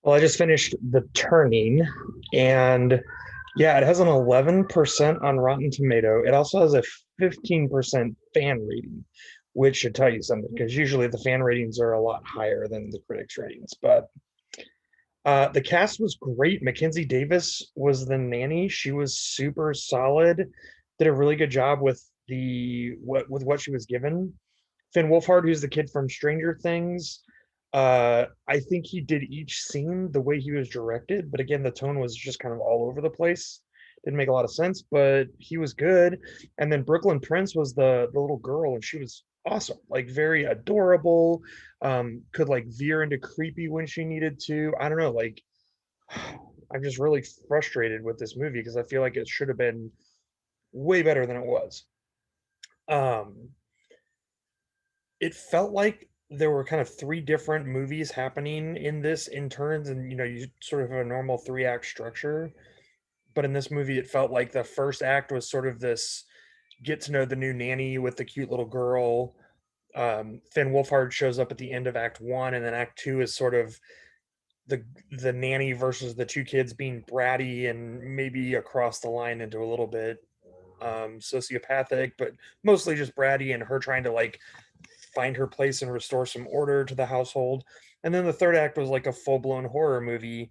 Well, I just finished The Turning, and yeah, it has an 11% on Rotten Tomato. It also has a 15% fan rating, which should tell you something because usually the fan ratings are a lot higher than the critics' ratings. But the cast was great. Mackenzie Davis was the nanny. She was super solid. Did a really good job with what she was given. Finn Wolfhard, who's the kid from Stranger Things, I think he did each scene the way he was directed, but again, the tone was just kind of all over the place. Didn't make a lot of sense, but he was good. And then Brooklyn Prince was the little girl, and she was awesome, like very adorable. Could like veer into creepy when she needed to. I don't know, like I'm just really frustrated with this movie because I feel like it should have been way better than it was. Um, it felt like there were kind of three different movies happening in this in turns, and you sort of have a normal three-act structure, but in this movie it felt like the first act was sort of this get to know the new nanny with the cute little girl. Finn Wolfhard shows up at the end of act one, and then act two is sort of the the nanny versus the two kids being bratty and maybe across the line into a little bit sociopathic, but mostly just bratty, and her trying to like find her place and restore some order to the household. And then the third act was like a full blown horror movie,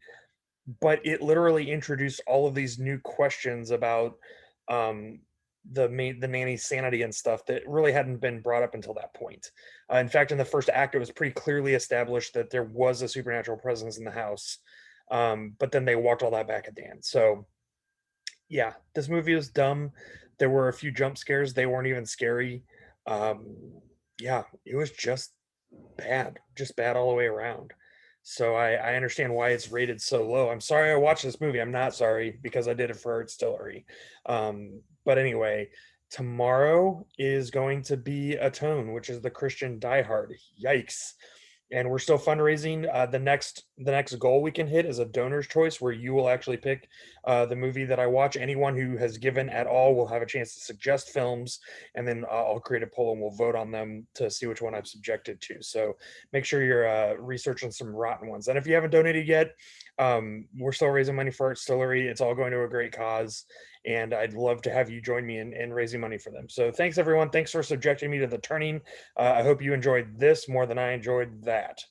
but it literally introduced all of these new questions about um, the nanny's sanity and stuff that really hadn't been brought up until that point. In fact, in the first act, it was pretty clearly established that there was a supernatural presence in the house, but then they walked all that back at the end. So yeah, this movie was dumb. There were a few jump scares; they weren't even scary. Um, yeah, it was just bad all the way around. So I understand why it's rated so low. I'm sorry I watched this movie. I'm not sorry because I did it for Art Stillery. But anyway, tomorrow is going to be Atone, which is the Christian Die Hard. Yikes. And we're still fundraising. The next goal we can hit is a donor's choice, where you will actually pick the movie that I watch. Anyone who has given at all will have a chance to suggest films, and then I'll create a poll and we'll vote on them to see which one I've subjected to. So make sure you're researching some rotten ones. And if you haven't donated yet, we're still raising money for Art Stillery. It's all going to a great cause, and I'd love to have you join me in raising money for them. So thanks everyone. Thanks for subjecting me to The Turning. I hope you enjoyed this more than I enjoyed that.